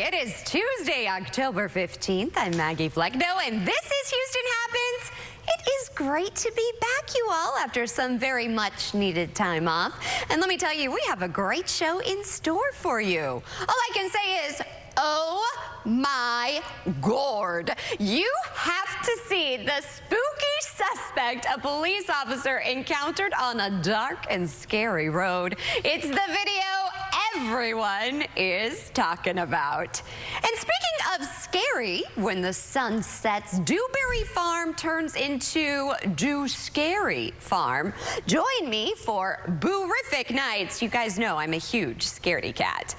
It is Tuesday, October 15th. I'm Maggie Flecknoe, and this is Houston Happens. It is great to be back, you all, after some very much needed time off. And let me tell you, we have a great show in store for you. All I can say is, oh my gourd. You have to see the spooky suspect a police officer encountered on a dark and scary road. It's the video everyone is talking about. And speaking of scary, when the sun sets, Dewberry Farm turns into Dew-Scary Farm. Join me for Boo-rific nights. You guys know I'm a huge scaredy cat.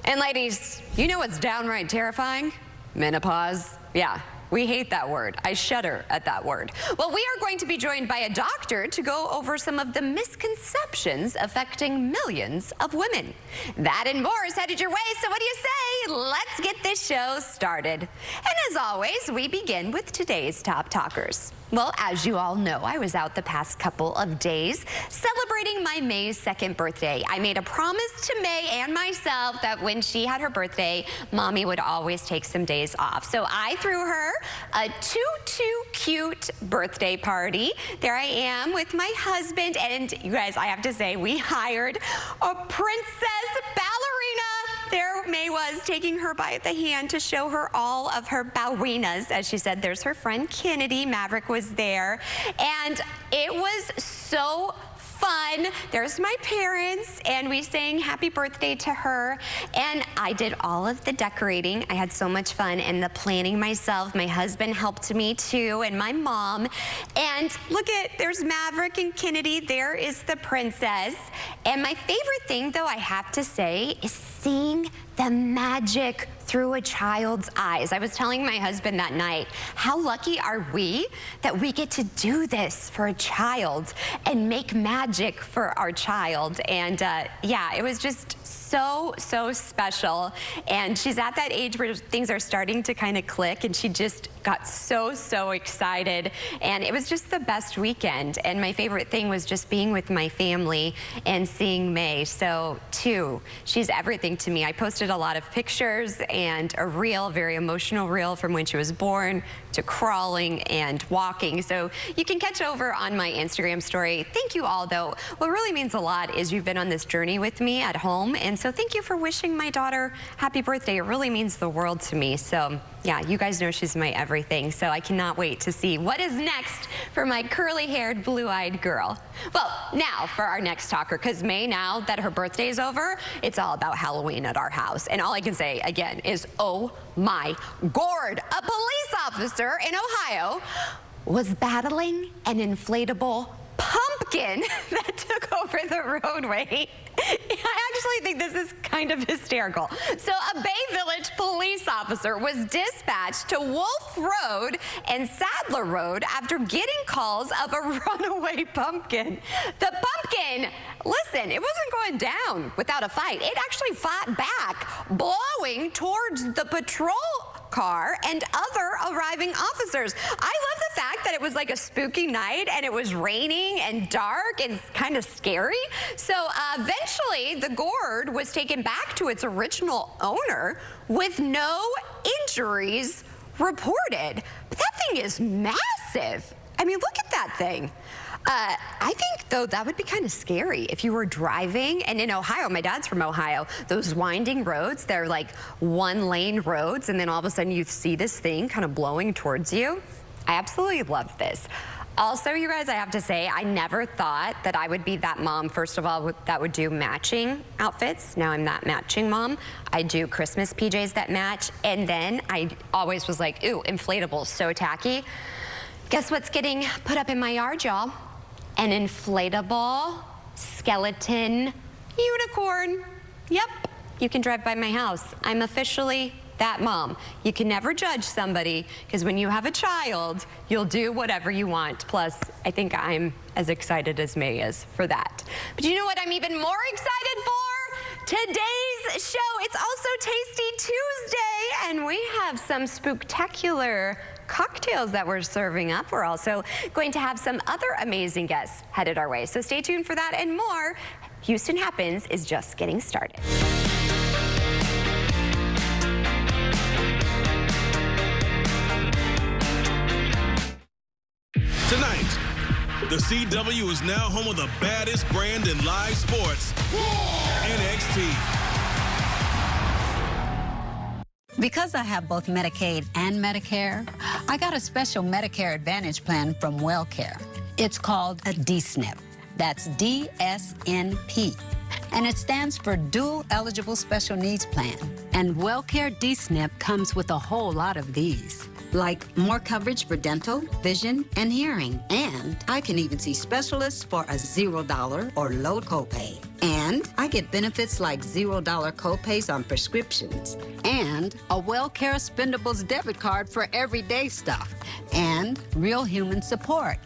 And ladies, you know what's downright terrifying? Menopause. Yeah. We hate that word. I shudder at that word. Well, we are going to be joined by a doctor to go over some of the misconceptions affecting millions of women. That and more is headed your way, so what do you say? Let's get this show started. And as always, we begin with today's top talkers. Well, as you all know, I was out the past couple of days celebrating my May's 2nd birthday. I made a promise to May and myself that when she had her birthday, Mommy would always take some days off. So I threw her a too cute birthday party. There I am with my husband, and you guys, I have to say, we hired a princess ballerina. There May was, taking her by the hand to show her all of her ballerinas. As she said, there's her friend Kennedy. Maverick was there. And it was so fun. There's my parents, and we sang happy birthday to her. And I did all of the decorating. I had so much fun, and the planning myself. My husband helped me too, and my mom. And look there's Maverick and Kennedy. There is the princess. And my favorite thing, though, I have to say, is seeing the magic through a child's eyes. I was telling my husband that night, how lucky are we that we get to do this for a child and make magic for our child. And yeah, it was just so special. And she's at that age where things are starting to kind of click, and she just got so excited. And it was just the best weekend. And my favorite thing was just being with my family and seeing May. So she's everything to me. I posted a lot of pictures and a reel, very emotional reel from when she was born to crawling and walking. So you can catch over on my Instagram story. Thank you all, though. What really means a lot is you've been on this journey with me at home. And so thank you for wishing my daughter happy birthday. It really means the world to me. So yeah, you guys know she's my everything. So I cannot wait to see what is next for my curly-haired, blue-eyed girl. Well, now for our next talker, because May, now that her birthday is over, it's all about Halloween at our house. And all I can say, again, is oh my gourd. A police officer in Ohio was battling an inflatable pumpkin that took over the roadway. I actually think this is kind of hysterical. So a Bay Village police officer was dispatched to Wolf Road and Sadler Road after getting calls of a runaway pumpkin. The pumpkin, listen, it wasn't going down without a fight. It actually fought back, blowing towards the patrol car and other arriving officers. I love the fact that it was like a spooky night and it was raining and dark and kind of scary. So eventually the gourd was taken back to its original owner with no injuries reported. But that thing is massive. I mean, look at that thing. I think, though, that would be kind of scary if you were driving. And in Ohio, my dad's from Ohio, those winding roads, they're like one-lane roads, and then all of a sudden you see this thing kind of blowing towards you. I absolutely love this. Also, you guys, I have to say, I never thought that I would be that mom, first of all, that would do matching outfits. Now I'm that matching mom. I do Christmas PJs that match. And then I always was like, ooh, inflatables, so tacky. Guess what's getting put up in my yard, y'all? An inflatable skeleton unicorn. Yep, you can drive by my house. I'm officially that mom. You can never judge somebody, because when you have a child, you'll do whatever you want. Plus, I think I'm as excited as May is for that. But you know what I'm even more excited for? Today's show. It's also Tasty Tuesday, and we have some spooktacular cocktails that we're serving up. We're also going to have some other amazing guests headed our way. So stay tuned for that and more. Houston Happens is just getting started. CW is now home of the baddest brand in live sports, NXT. Because I have both Medicaid and Medicare, I got a special Medicare Advantage plan from WellCare. It's called a DSNP. That's DSNP. And it stands for Dual Eligible Special Needs Plan. And WellCare DSNP comes with a whole lot of these, like more coverage for dental, vision, and hearing. And I can even see specialists for a $0 or low copay. And I get benefits like $0 copays on prescriptions. And a WellCare Spendables debit card for everyday stuff. And real human support.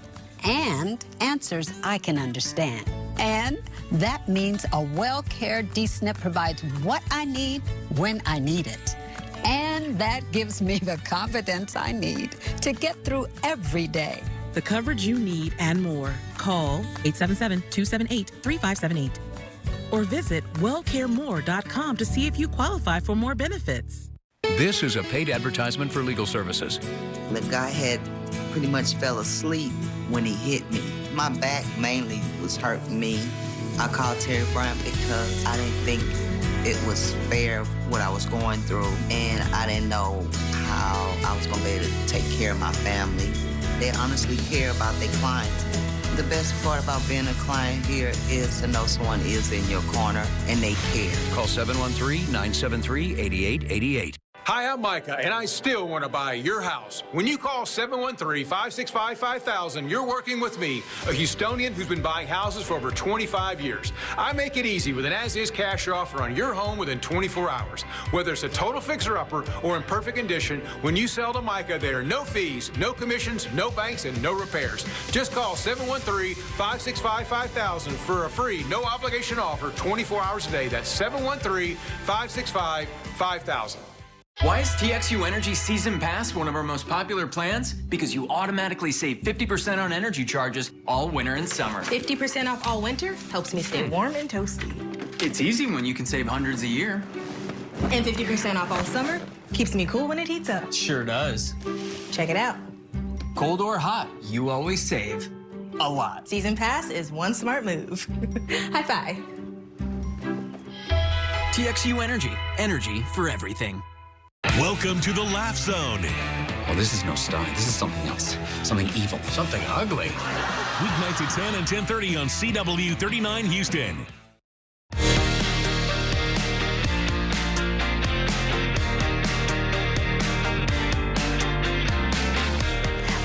And answers I can understand. And that means a WellCare DSNP provides what I need when I need it. And that gives me the confidence I need to get through every day. The coverage you need and more. Call 877-278-3578 or visit wellcaremore.com to see if you qualify for more benefits. This is a paid advertisement for legal services. The guy had pretty much fell asleep when he hit me. My back mainly was hurting me. I called Terry Bryant because I didn't think it was fair what I was going through, and I didn't know how I was going to be able to take care of my family. They honestly care about their clients. The best part about being a client here is to know someone is in your corner and they care. Call 713-973-8888. Hi, I'm Micah, and I still want to buy your house. When you call 713-565-5000, you're working with me, a Houstonian who's been buying houses for over 25 years. I make it easy with an as-is cash offer on your home within 24 hours. Whether it's a total fixer-upper or in perfect condition, when you sell to Micah, there are no fees, no commissions, no banks, and no repairs. Just call 713-565-5000 for a free, no-obligation offer 24 hours a day. That's 713-565-5000. Why is TXU Energy Season Pass one of our most popular plans? Because you automatically save 50% on energy charges all winter and summer. 50% off all winter helps me stay warm and toasty. It's easy when you can save hundreds a year. And 50% off all summer keeps me cool when it heats up. Sure does. Check it out. Cold or hot, you always save a lot. Season Pass is one smart move. High five. TXU Energy. Energy for everything. Welcome to the Laugh Zone. Well, this is no stunt. This is something else. Something evil. Something ugly. Weeknights at 10 and 10:30 on CW 39 Houston.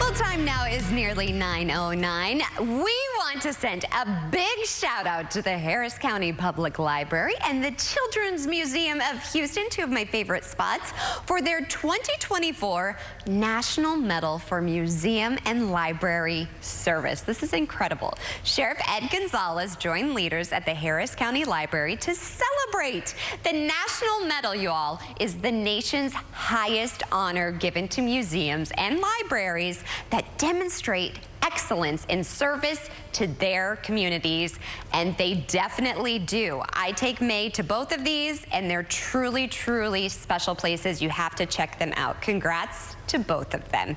Well, time now is nearly 9:09. We want to send a big shout out to the Harris County Public Library and the Children's Museum of Houston, two of my favorite spots, for their 2024 National Medal for Museum and Library Service. This is incredible. Sheriff Ed Gonzalez joined leaders at the Harris County Library to celebrate. The National Medal, you all, is the nation's highest honor given to museums and libraries that demonstrate excellence in service to their communities, and they definitely do. I take May to both of these, and they're truly, truly special places. You have to check them out. Congrats to both of them.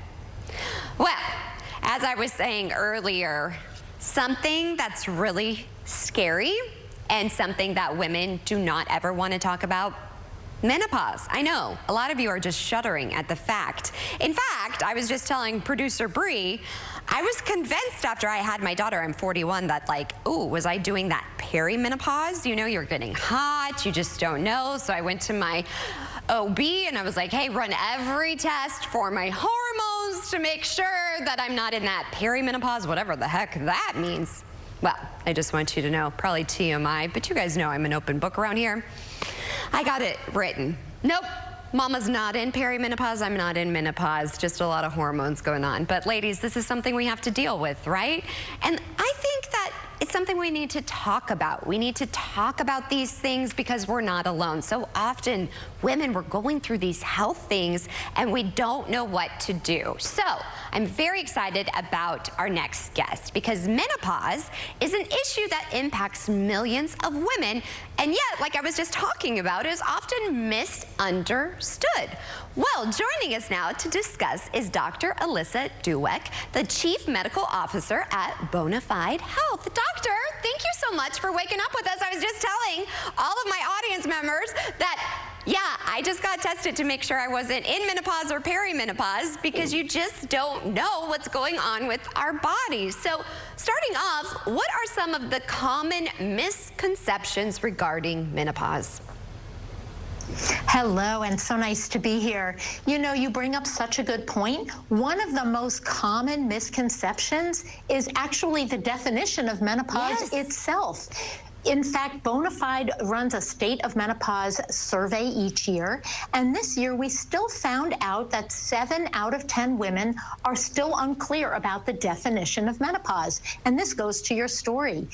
Well, as I was saying earlier, something that's really scary and something that women do not ever want to talk about: menopause. I know, a lot of you are just shuddering at the fact. In fact, I was just telling producer Bree, I was convinced after I had my daughter, I'm 41, that like, ooh, was I doing that perimenopause? You know, you're getting hot, you just don't know. So I went to my OB and I was like, hey, run every test for my hormones to make sure that I'm not in that perimenopause, whatever the heck that means. Well, I just want you to know, probably TMI, but you guys know I'm an open book around here. I got it written. Nope, Mama's not in perimenopause, I'm not in menopause, just a lot of hormones going on. But ladies, this is something we have to deal with, right? And I think that it's something we need to talk about. We need to talk about these things because we're not alone. So often women, we're going through these health things and we don't know what to do. So I'm very excited about our next guest because menopause is an issue that impacts millions of women, and yet, like I was just talking about, is often misunderstood. Well, joining us now to discuss is Dr. Alyssa Dueck, the Chief Medical Officer at Bonafide Health. Doctor, thank you so much for waking up with us. I was just telling all of my audience members that, yeah, I just got tested to make sure I wasn't in menopause or perimenopause because you just don't know what's going on with our bodies. So starting off, what are some of the common misconceptions regarding menopause? Hello, and so nice to be here. You know, you bring up such a good point. One of the most common misconceptions is actually the definition of menopause itself. In fact, Bonafide runs a state of menopause survey each year, and this year we still found out that 7 out of 10 women are still unclear about the definition of menopause, and this goes to your story.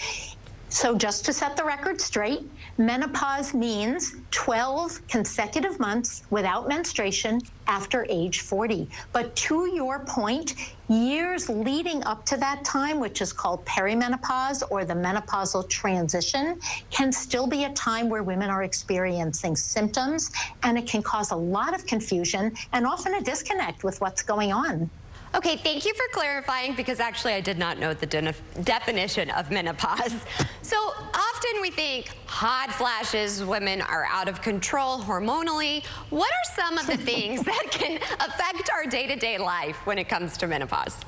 So just to set the record straight, menopause means 12 consecutive months without menstruation after age 40. But to your point, years leading up to that time, which is called perimenopause or the menopausal transition, can still be a time where women are experiencing symptoms, and it can cause a lot of confusion and often a disconnect with what's going on. Okay, thank you for clarifying because actually I did not know the definition of menopause. So often we think hot flashes, women are out of control hormonally. What are some of the things that can affect our day-to-day life when it comes to menopause?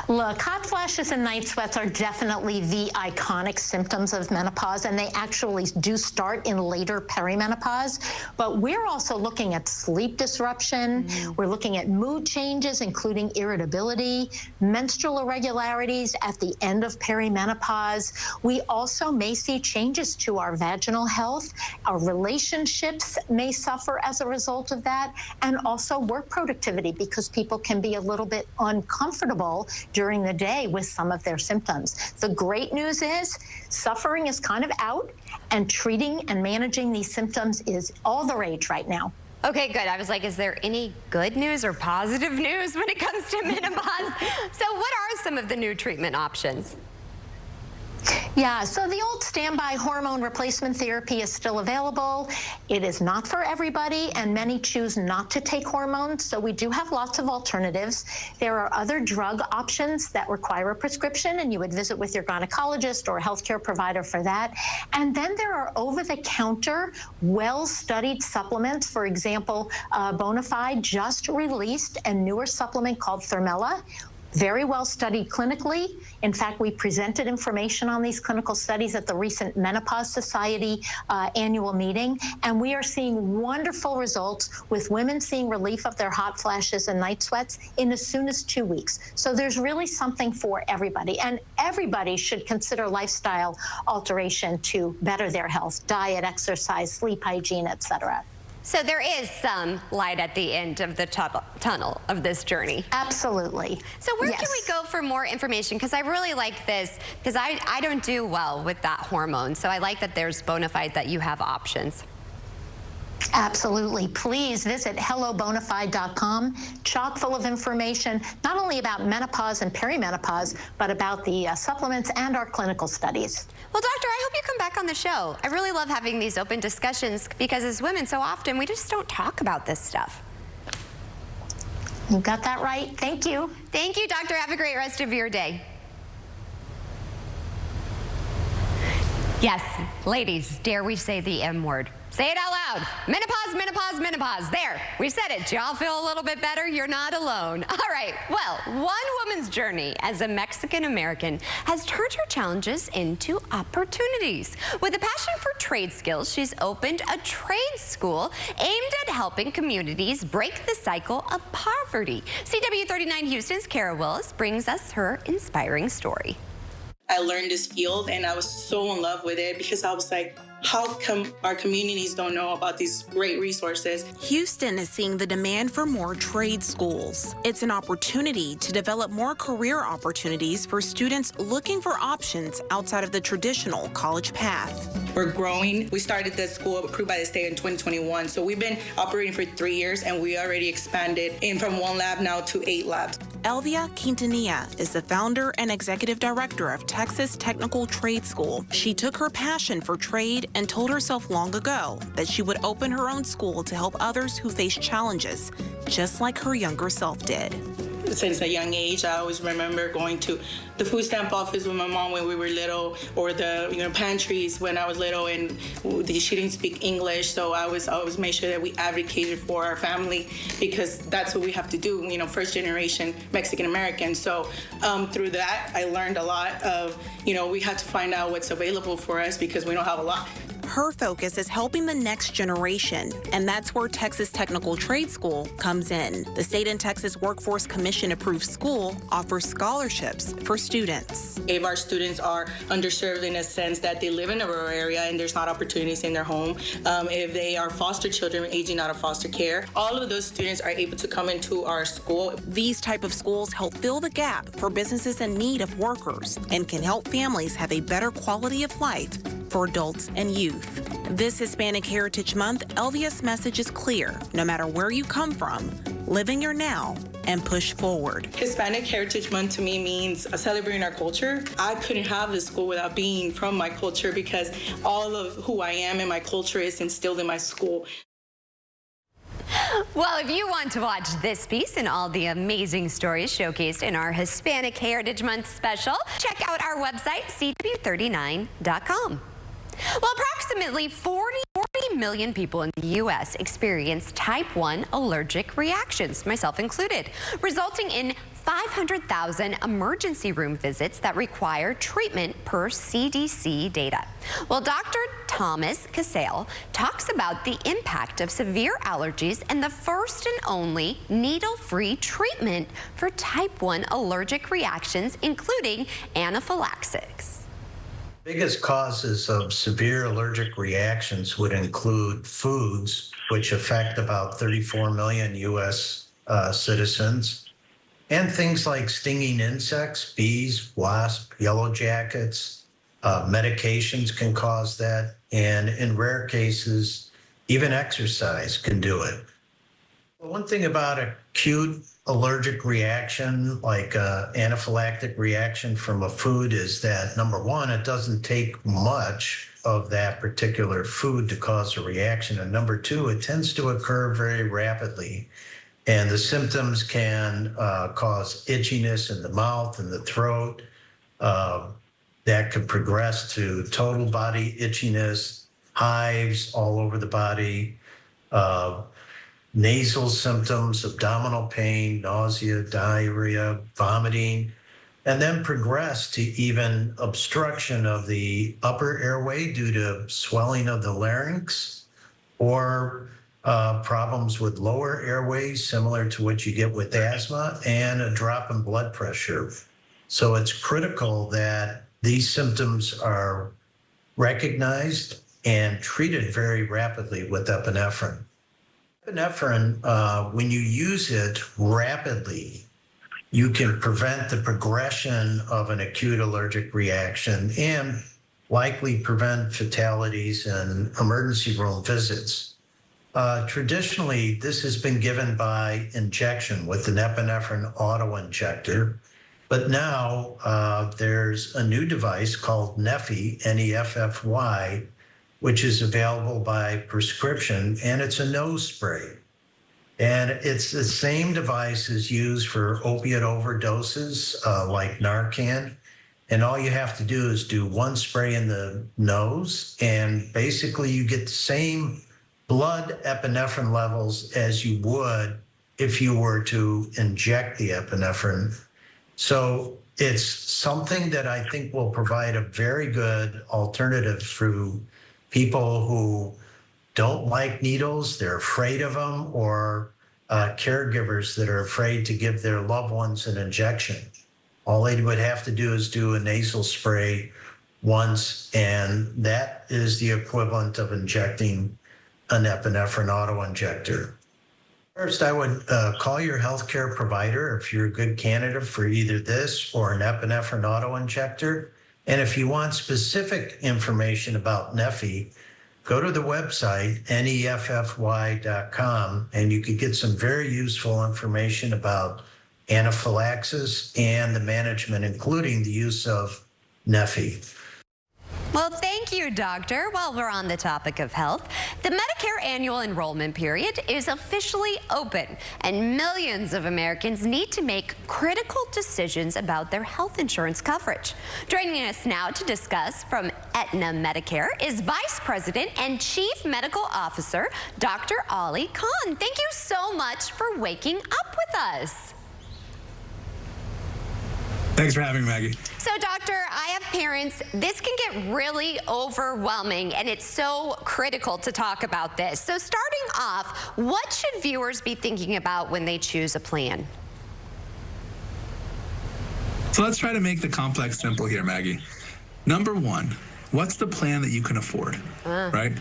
Look, hot flashes and night sweats are definitely the iconic symptoms of menopause, and they actually do start in later perimenopause. But we're also looking at sleep disruption. We're looking at mood changes, including irritability, menstrual irregularities at the end of perimenopause. We also may see changes to our vaginal health. Our relationships may suffer as a result of that, and also work productivity because people can be a little bit uncomfortable during the day with some of their symptoms. The great news is suffering is kind of out, and treating and managing these symptoms is all the rage right now. Okay, good. I was like, is there any good news or positive news when it comes to menopause? So what are some of the new treatment options? Yeah, so the old standby hormone replacement therapy is still available. It is not for everybody, and many choose not to take hormones, so we do have lots of alternatives. There are other drug options that require a prescription, and you would visit with your gynecologist or a healthcare provider for that. And then there are over-the-counter, well-studied supplements. For example, Bonafide just released a newer supplement called Thermella. Very well studied clinically. In fact, we presented information on these clinical studies at the recent Menopause Society annual meeting, and we are seeing wonderful results with women seeing relief of their hot flashes and night sweats in as soon as 2 weeks. So there's really something for everybody, and everybody should consider lifestyle alteration to better their health: diet, exercise, sleep hygiene, etc. So there is some light at the end of the tunnel of this journey. Absolutely. So where can we go for more information? Because I really like this, because I don't do well with that hormone. So I like that there's Bonafide, that you have options. Absolutely. Please visit hellobonafide.com, chock full of information, not only about menopause and perimenopause, but about the supplements and our clinical studies. Well, doctor, I hope you come back on the show. I really love having these open discussions because as women, so often we just don't talk about this stuff. You got that right. Thank you. Thank you, doctor. Have a great rest of your day. Yes, ladies, dare we say the M word? Say it out loud. Menopause, menopause, menopause. There, we said it. Do y'all feel a little bit better? You're not alone. All right, well, one woman's journey as a Mexican-American has turned her challenges into opportunities. With a passion for trade skills, she's opened a trade school aimed at helping communities break the cycle of poverty. CW39 Houston's Kara Willis brings us her inspiring story. I learned this field and I was so in love with it because I was like, how come our communities don't know about these great resources? Houston is seeing the demand for more trade schools. It's an opportunity to develop more career opportunities for students looking for options outside of the traditional college path. We're growing. We started the school approved by the state in 2021. So we've been operating for 3 years and we already expanded in from 1 lab now to 8 labs. Elvia Quintanilla is the founder and executive director of Texas Technical Trade School. She took her passion for trade and told herself long ago that she would open her own school to help others who face challenges, just like her younger self did. Since a young age, I always remember going to the food stamp office with my mom when we were little, or the pantries when I was little, and she didn't speak English, so I always made sure that we advocated for our family because that's what we have to do. First generation Mexican American. So through that, I learned a lot of we have to find out what's available for us because we don't have a lot. Her focus is helping the next generation, and that's where Texas Technical Trade School comes in. The State and Texas Workforce Commission approved school offers scholarships for students. If our students are underserved in a sense that they live in a rural area and there's not opportunities in their home, if they are foster children aging out of foster care, all of those students are able to come into our school. These type of schools help fill the gap for businesses in need of workers and can help families have a better quality of life for adults and youth. This Hispanic Heritage Month, Elvia's message is clear. No matter where you come from, live in your now and push forward. Hispanic Heritage Month to me means celebrating our culture. I couldn't have this school without being from my culture because all of who I am and my culture is instilled in my school. Well, if you want to watch this piece and all the amazing stories showcased in our Hispanic Heritage Month special, check out our website, CW39.com. Well, approximately 40 million people in the U.S. experience type 1 allergic reactions, myself included, resulting in 500,000 emergency room visits that require treatment per CDC data. Well, Dr. Thomas Casale talks about the impact of severe allergies and the first and only needle-free treatment for type 1 allergic reactions, including anaphylaxis. Biggest causes of severe allergic reactions would include foods, which affect about 34 million U.S. Citizens, and things like stinging insects, bees, wasps, yellow jackets. Medications can cause that, and in rare cases, even exercise can do it. One thing about acute allergic reaction, like anaphylactic reaction from a food, is that, number one, it doesn't take much of that particular food to cause a reaction. And number two, it tends to occur very rapidly. And the symptoms can cause itchiness in the mouth and the throat. That could progress to total body itchiness, hives all over the body, nasal symptoms, abdominal pain, nausea, diarrhea, vomiting, and then progress to even obstruction of the upper airway due to swelling of the larynx, or problems with lower airways, similar to what you get with asthma, and a drop in blood pressure. So it's critical that these symptoms are recognized and treated very rapidly with epinephrine. Epinephrine, when you use it rapidly, you can prevent the progression of an acute allergic reaction and likely prevent fatalities and emergency room visits. Traditionally, this has been given by injection with an epinephrine auto-injector, but now there's a new device called Neffy, N-E-F-F-Y, which is available by prescription, and it's a nose spray. And it's the same device as used for opiate overdoses, like Narcan. And all you have to do is do one spray in the nose, and basically you get the same blood epinephrine levels as you would if you were to inject the epinephrine. So it's something that I think will provide a very good alternative through people who don't like needles, they're afraid of them, or caregivers that are afraid to give their loved ones an injection. All they would have to do is do a nasal spray once, and that is the equivalent of injecting an epinephrine auto-injector. First, I would call your healthcare provider if you're a good candidate for either this or an epinephrine auto-injector. And if you want specific information about Neffy, go to the website, neffy.com, and you could get some very useful information about anaphylaxis and the management, including the use of Neffy. Well, thank you, Doctor. While we're on the topic of health, the Medicare annual enrollment period is officially open, and millions of Americans need to make critical decisions about their health insurance coverage. Joining us now to discuss from Aetna Medicare is Vice President and Chief Medical Officer, Dr. Ali Khan. Thank you so much for waking up with us. Thanks for having me, Maggie. So, Doctor, I have parents. This can get really overwhelming, and it's so critical to talk about this. So, starting off, what should viewers be thinking about when they choose a plan? So let's try to make the complex simple here, Maggie. Number one, what's the plan that you can afford, right?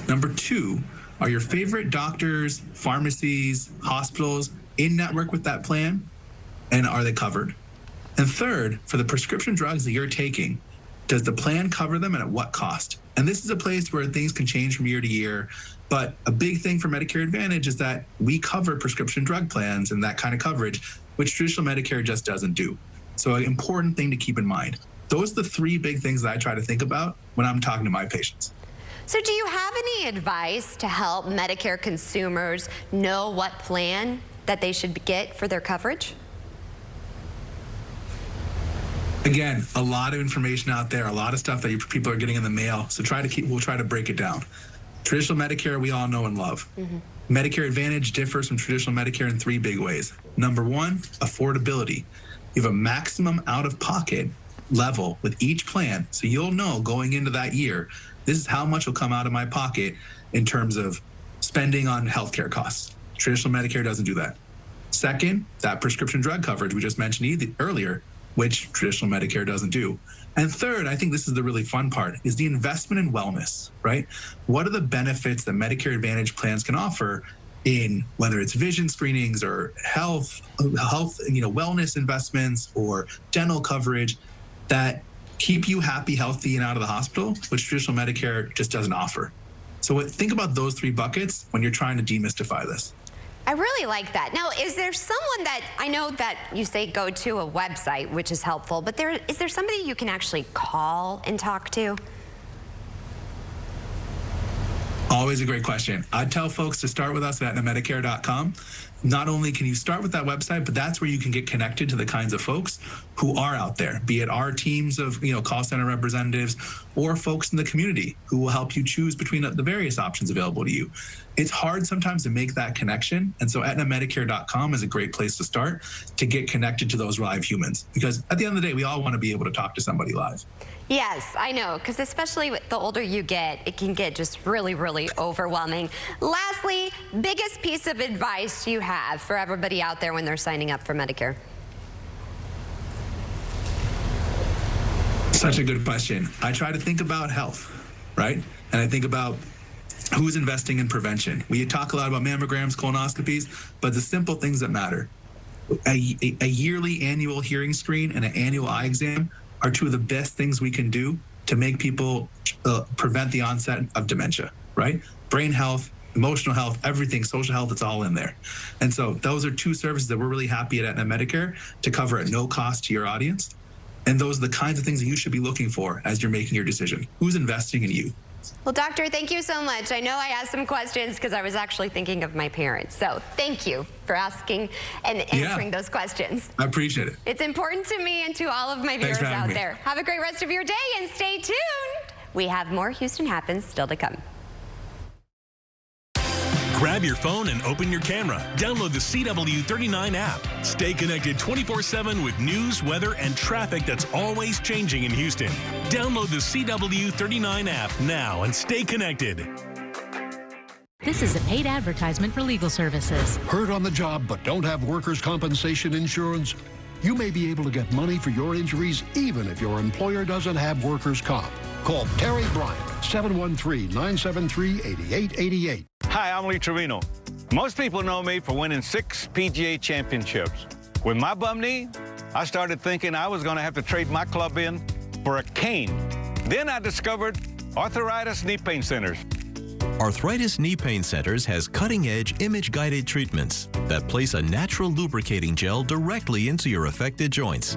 Number two, are your favorite doctors, pharmacies, hospitals in network with that plan? And are they covered? And third, for the prescription drugs that you're taking, does the plan cover them and at what cost? And this is a place where things can change from year to year. But a big thing for Medicare Advantage is that we cover prescription drug plans and that kind of coverage, which traditional Medicare just doesn't do. So an important thing to keep in mind. Those are the three big things that I try to think about when I'm talking to my patients. So do you have any advice to help Medicare consumers know what plan that they should get for their coverage? Again, a lot of information out there, a lot of stuff that people are getting in the mail. So we'll try to break it down. Traditional Medicare, we all know and love. Medicare Advantage differs from traditional Medicare in three big ways. Number one, affordability. You have a maximum out-of-pocket level with each plan. So you'll know going into that year, this is how much will come out of my pocket in terms of spending on healthcare costs. Traditional Medicare doesn't do that. Second, that prescription drug coverage we just mentioned earlier, which traditional Medicare doesn't do. And third, I think this is the really fun part, is the investment in wellness, right? What are the benefits that Medicare Advantage plans can offer in whether it's vision screenings or health, wellness investments or dental coverage that keep you happy, healthy, and out of the hospital, which traditional Medicare just doesn't offer. So think about those three buckets when you're trying to demystify this. I really like that. Now, is there someone that, I know that you say go to a website, which is helpful, but is there somebody you can actually call and talk to? Always a great question. I'd tell folks to start with us at aetnamedicare.com. Not only can you start with that website, but that's where you can get connected to the kinds of folks who are out there, be it our teams of call center representatives or folks in the community who will help you choose between the various options available to you. It's hard sometimes to make that connection. And so aetnamedicare.com is a great place to start to get connected to those live humans. Because at the end of the day, we all want to be able to talk to somebody live. Yes, I know, because especially the older you get, it can get just really, really overwhelming. Lastly, biggest piece of advice you have for everybody out there when they're signing up for Medicare? Such a good question. I try to think about health, right? And I think about who's investing in prevention. We talk a lot about mammograms, colonoscopies, but the simple things that matter. A yearly annual hearing screen and an annual eye exam are two of the best things we can do to make people prevent the onset of dementia, right? Brain health, emotional health, everything, social health, it's all in there. And so those are two services that we're really happy at Aetna Medicare to cover at no cost to your audience. And those are the kinds of things that you should be looking for as you're making your decision. Who's investing in you? Well, Doctor, thank you so much. I know I asked some questions because I was actually thinking of my parents. So thank you for asking and answering those questions. I appreciate it. It's important to me and to all of my viewers out there. Have a great rest of your day and stay tuned. We have more Houston Happens still to come. Grab your phone and open your camera. Download the CW39 app. Stay connected 24/7 with news, weather, and traffic that's always changing in Houston. Download the CW39 app now and stay connected. This is a paid advertisement for legal services. Hurt on the job but don't have workers' compensation insurance? you may be able to get money for your injuries even if your employer doesn't have workers' comp. Call Terry Bryant, 713-973-8888. Hi, I'm Lee Trevino. Most people know me for winning 6 PGA championships. With my bum knee, I started thinking I was going to have to trade my club in for a cane. Then I discovered Arthritis Knee Pain Centers. Arthritis Knee Pain Centers has cutting-edge image-guided treatments that place a natural lubricating gel directly into your affected joints.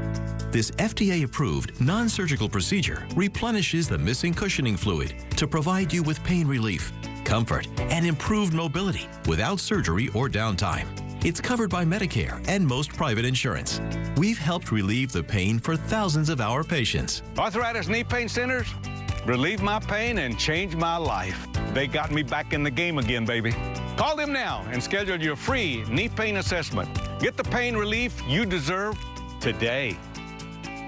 This FDA-approved, non-surgical procedure replenishes the missing cushioning fluid to provide you with pain relief, comfort, and improved mobility without surgery or downtime. It's covered by Medicare and most private insurance. We've helped relieve the pain for thousands of our patients. Arthritis Knee Pain Centers relieve my pain and change my life. They got me back in the game again, baby. Call them now and schedule your free knee pain assessment. Get the pain relief you deserve today.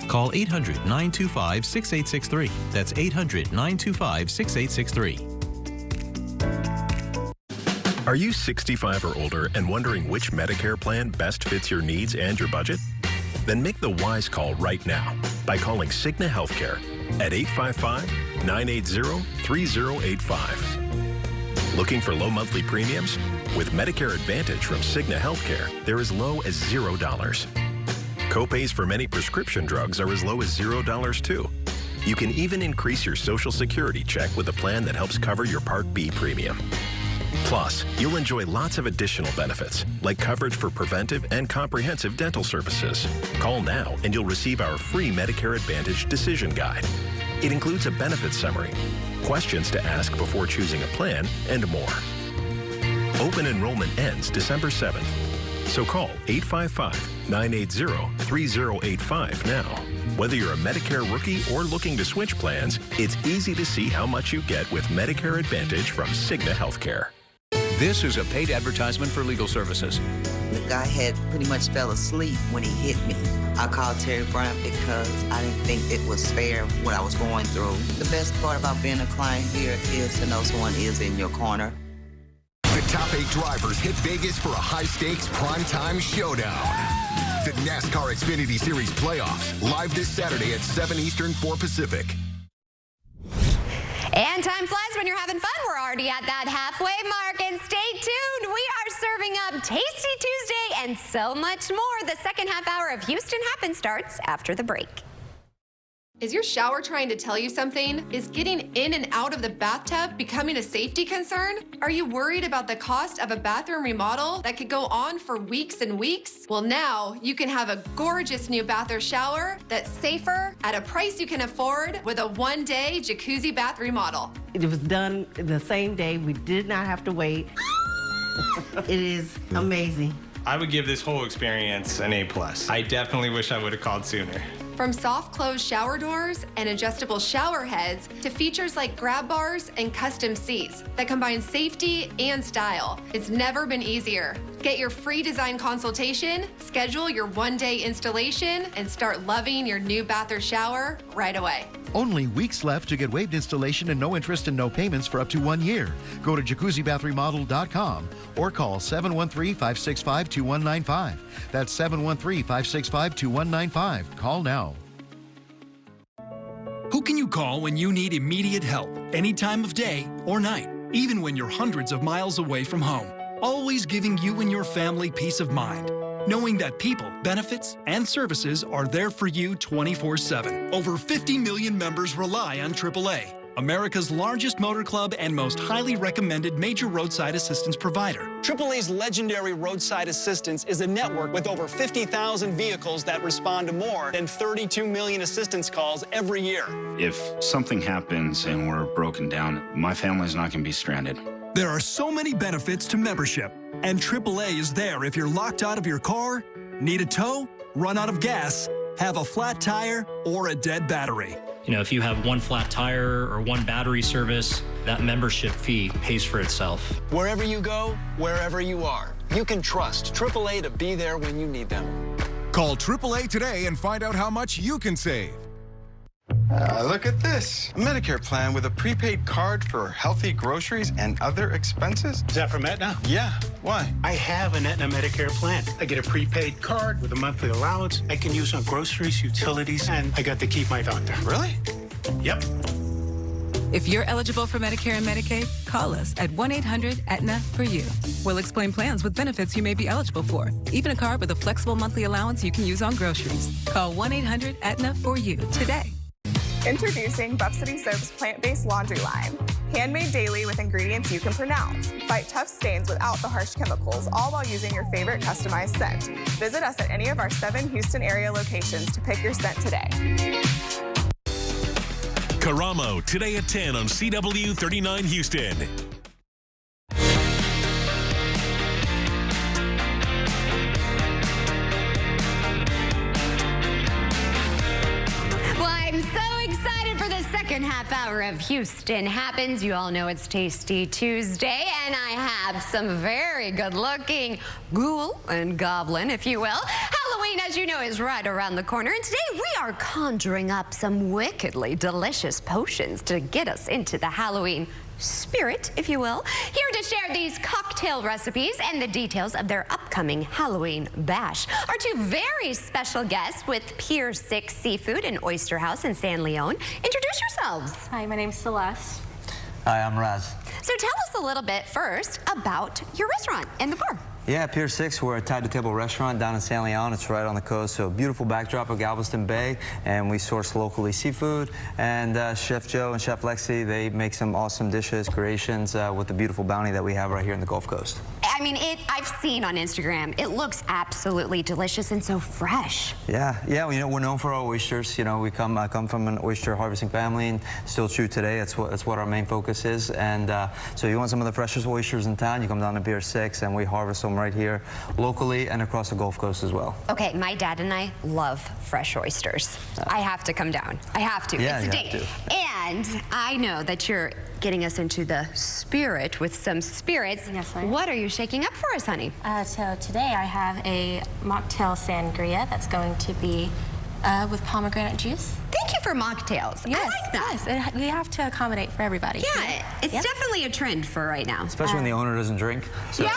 Call 800-925-6863. That's 800-925-6863. Are you 65 or older and wondering which Medicare plan best fits your needs and your budget? Then make the wise call right now by calling Cigna Healthcare at 855-980-3085. Looking for low monthly premiums? With Medicare Advantage from Cigna Healthcare, they're as low as $0. Copays for many prescription drugs are as low as $0 too. You can even increase your Social Security check with a plan that helps cover your Part B premium. Plus, you'll enjoy lots of additional benefits, like coverage for preventive and comprehensive dental services. Call now and you'll receive our free Medicare Advantage decision guide. It includes a benefit summary, questions to ask before choosing a plan, and more. Open enrollment ends December 7th. So call 855-980-3085 now. Whether you're a Medicare rookie or looking to switch plans, it's easy to see how much you get with Medicare Advantage from Cigna Healthcare. This is a paid advertisement for legal services. The guy had pretty much fell asleep when he hit me. I called Terry Bryant because I didn't think it was fair what I was going through. The best part about being a client here is to know someone is in your corner. The top 8 drivers hit Vegas for a high-stakes primetime showdown. The NASCAR Xfinity Series playoffs, live this Saturday at 7 Eastern, 4 Pacific. And time flies when you're having fun. We're already at that halfway mark, and stay tuned. We are serving up Tasty Tuesday and so much more. The second half hour of Houston Happens starts after the break. Is your shower trying to tell you something? Is getting in and out of the bathtub becoming a safety concern? Are you worried about the cost of a bathroom remodel that could go on for weeks and weeks? Well, now you can have a gorgeous new bath or shower that's safer at a price you can afford with a one-day jacuzzi bath remodel. It was done the same day. We did not have to wait. It is amazing. I would give this whole experience an A+. I definitely wish I would have called sooner. From soft close shower doors and adjustable shower heads to features like grab bars and custom seats that combine safety and style, it's never been easier. Get your free design consultation, schedule your one-day installation, and start loving your new bath or shower right away. Only weeks left to get waived installation and no interest and no payments for up to 1 year. Go to jacuzzibathremodel.com or call 713-565-2195. That's 713-565-2195. Call now. Who can you call when you need immediate help, any time of day or night, even when you're hundreds of miles away from home? Always giving you and your family peace of mind, knowing that people, benefits, and services are there for you 24/7. Over 50 million members rely on AAA, America's largest motor club and most highly recommended major roadside assistance provider. AAA's legendary roadside assistance is a network with over 50,000 vehicles that respond to more than 32 million assistance calls every year. If something happens and we're broken down, my family's not going to be stranded. There are so many benefits to membership, and AAA is there if you're locked out of your car, need a tow, run out of gas, have a flat tire, or a dead battery. You know, if you have one flat tire or one battery service, that membership fee pays for itself. Wherever you go, wherever you are, you can trust AAA to be there when you need them. Call AAA today and find out how much you can save. Look at this. A Medicare plan with a prepaid card for healthy groceries and other expenses. Is that from Aetna? Yeah. Why? I have an Aetna Medicare plan. I get a prepaid card with a monthly allowance I can use on groceries, utilities, and I got to keep my doctor. Really? Yep. If you're eligible for Medicare and Medicaid, call us at 1-800-AETNA-FOR-YOU. We'll explain plans with benefits you may be eligible for, even a card with a flexible monthly allowance you can use on groceries. Call 1-800-AETNA-FOR-YOU today. Introducing Buff City Soap's plant-based laundry line. Handmade daily with ingredients you can pronounce. Fight tough stains without the harsh chemicals, all while using your favorite customized scent. Visit us at any of our 7 Houston area locations to pick your scent today. Karamo, today at 10 on CW 39 Houston. Well, I'm so excited for the second half hour of Houston Happens. You all know it's Tasty Tuesday, and I have some very good-looking ghoul and goblin, if you will. Halloween, as you know, is right around the corner, and today we are conjuring up some wickedly delicious potions to get us into the Halloween spirit, if you will. Here to share these cocktail recipes and the details of their upcoming Halloween bash are 2 very special guests with Pier 6 Seafood and Oyster House in San Leon. Introduce yourselves. Hi, my name's Celeste. Hi, I'm Raz. So tell us a little bit first about your restaurant and the bar. Yeah, Pier 6, we're a tide-to-table restaurant down in San Leon. It's right on the coast, so beautiful backdrop of Galveston Bay, and we source locally seafood. And Chef Joe and Chef Lexi, they make some awesome dishes, creations with the beautiful bounty that we have right here in the Gulf Coast. I mean, I've seen on Instagram, it looks absolutely delicious and so fresh. Yeah, you know, we're known for our oysters. You know, I come from an oyster harvesting family, and still true today. That's what our main focus is. And so you want some of the freshest oysters in town, you come down to Pier 6, and we harvest them right here locally and across the Gulf Coast as well. Okay, my dad and I love fresh oysters. I have to come down. I have to. Yeah, it's a date. And I know that you're getting us into the spirit with some spirits. Yes, I am. What are you shaking up for us, honey? So today I have a mocktail sangria that's going to be with pomegranate juice. Thank you for mocktails. Yes, I like that. yes. We have to accommodate for everybody. Yeah, it's definitely a trend for right now. Especially when the owner doesn't drink. So. Yeah,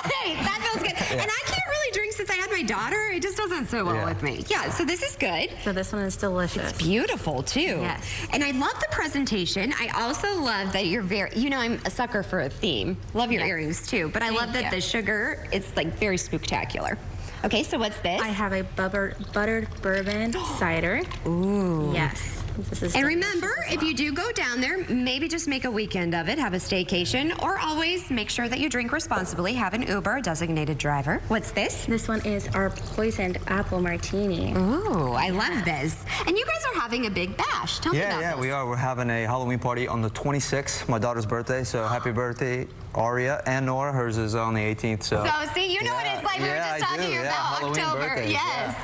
hey, that feels good. Yeah. And I can't really drink since I had my daughter. It just doesn't sit well with me. Yeah, so this is good. So this one is delicious. It's beautiful, too. Yes. And I love the presentation. I also love that you're very, you know, I'm a sucker for a theme. Love your earrings, too. But I love that the sugar, it's like very spooktacular. Okay, so what's this? I have a buttered bourbon cider. Ooh. Yes. This is and remember, if you do go down there, maybe just make a weekend of it, have a staycation, or always make sure that you drink responsibly. Have an Uber, a designated driver. What's this? This one is our poisoned apple martini. Ooh, I love this. And you guys are having a big bash. Tell me about this. Yeah, we are. We're having a Halloween party on the 26th, my daughter's birthday, so happy birthday, Aria and Nora. Hers is on the 18th. So see, you know what it's like. We were just talking about Halloween October. Birthdays, Yes.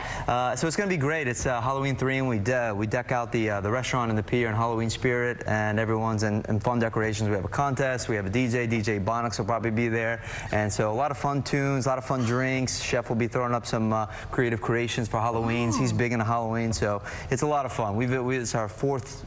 So it's going to be great. It's Halloween 3, and we deck out the restaurant and the pier in Halloween spirit, and everyone's in fun decorations. We have a contest. We have a DJ Bonix will probably be there, and so a lot of fun tunes, a lot of fun drinks. Chef will be throwing up some creative creations for Halloween. He's big into Halloween, so it's a lot of fun. It's our fourth